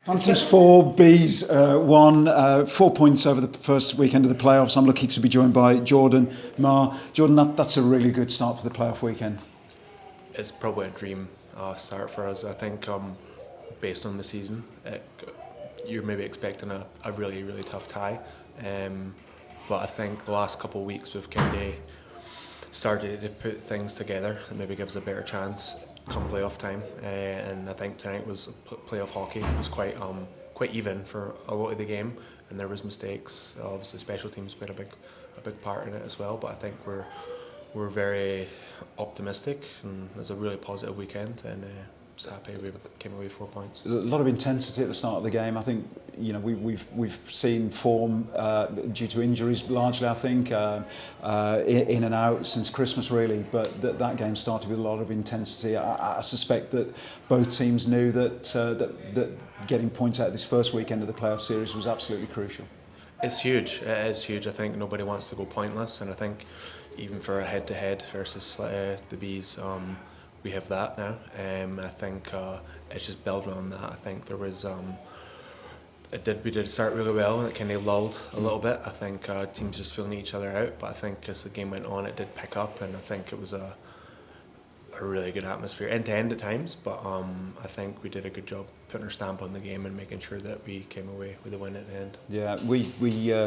Phantoms 4, Bees 1, 4 points over the first weekend of the playoffs. I'm lucky to be joined by Jordan, Marr. Jordan, that's a really good start to the playoff weekend. It's probably a dream start for us. I think based on the season, you're maybe expecting a really, really tough tie. But I think the last couple of weeks we've kind of started to put things together and maybe gives a better chance come playoff time. And I think tonight was playoff hockey. It was quite even for a lot of the game, and there was mistakes. Obviously, special teams played a big part in it as well. But I think we're very optimistic, and it was a really positive weekend. And just happy we came away with 4 points. A lot of intensity at the start of the game. I think we've seen form due to injuries largely. I think in and out since Christmas really, but that game started with a lot of intensity. I suspect that both teams knew that getting points out of this first weekend of the playoff series was absolutely crucial. It's huge. It is huge. I think nobody wants to go pointless, and I think even for a head-to-head versus the Bees. We have that now. I think it's just building on that. I think there was we did start really well, and it kind of lulled a little bit. I think teams just feeling each other out, but I think as the game went on, it did pick up, and I think it was a really good atmosphere end to end at times. But I think we did a good job putting our stamp on the game and making sure that we came away with a win at the end. Yeah, we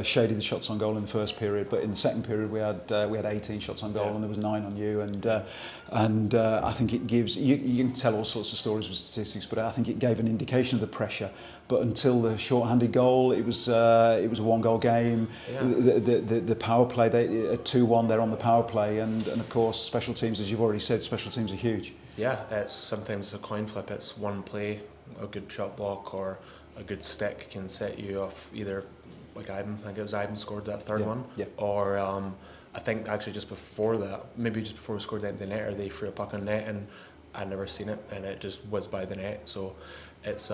shaded the shots on goal in the first period, but in the second period we had 18 shots on goal, and there was 9 on you. And I think it gives you can tell all sorts of stories with statistics, but I think it gave an indication of the pressure. But until the short-handed goal, it was a 1-goal game. Yeah. The power play, a 2-1 there on the power play, and of course special teams, as you've already said, special teams are huge. Yeah, it's sometimes a coin flip. It's one play, a good shot block or a good stick can set you off. Either like I think it was Ivan scored that third one, or I think actually just before that, maybe just before we scored the empty net, or they threw a puck on net and I'd never seen it, and it just was by the net. So it's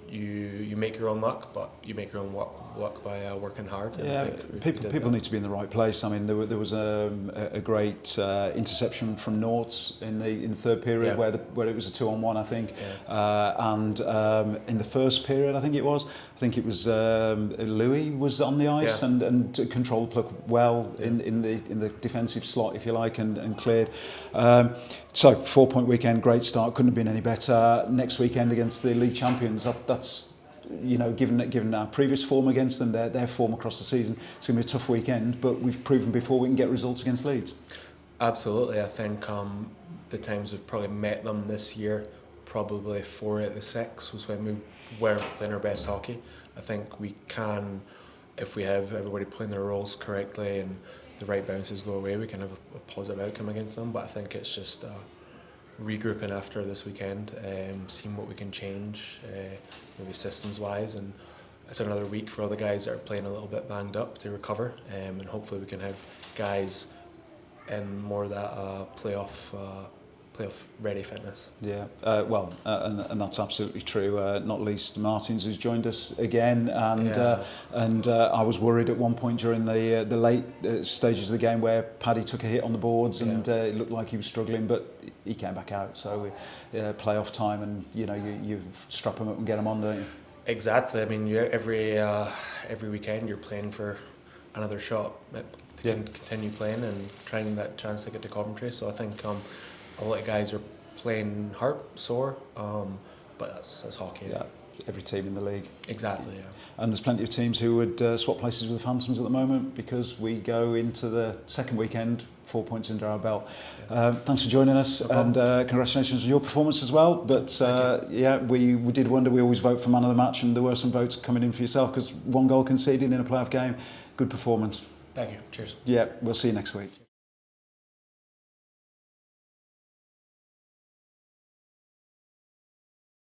you make your own luck, but you make your own luck by working hard. And yeah, I think people need to be in the right place. I mean, there was a great interception from Norts in the third period, where it was a 2-on-1, I think, and in the first period, I think it was Louis was on the ice and controlled the puck well in the defensive slot, if you like, and cleared. So 4-point weekend, great start, couldn't have been any better. Next weekend against the league champions, that's given our previous form against them, their form across the season, it's going to be a tough weekend, but we've proven before we can get results against Leeds. Absolutely. I think the times we've probably met them this year, probably 4 out of the 6 was when we were playing our best hockey. I think we can, if we have everybody playing their roles correctly and the right bounces go away, we can have a positive outcome against them. But I think it's just regrouping after this weekend, seeing what we can change, maybe systems-wise, and it's another week for all the guys that are playing a little bit banged up to recover, and hopefully we can have guys in more of that playoff ready fitness. Yeah, and that's absolutely true. Not least Martins, who's joined us again, and I was worried at one point during the late stages of the game where Paddy took a hit on the boards, and it looked like he was struggling, but he came back out. So playoff time, and you strap him up and get him on, don't you? Exactly. I mean, every weekend you're playing for another shot to continue playing and trying that chance to get to Coventry. So I think a lot of guys are playing hard, sore, but that's hockey. Yeah, every team in the league. Exactly, yeah. And there's plenty of teams who would swap places with the Phantoms at the moment, because we go into the second weekend 4 points under our belt. Thanks for joining us, and congratulations on your performance as well. But we did wonder, we always vote for man of the match, and there were some votes coming in for yourself, because 1 goal conceded in a playoff game. Good performance. Thank you. Cheers. Yeah, we'll see you next week.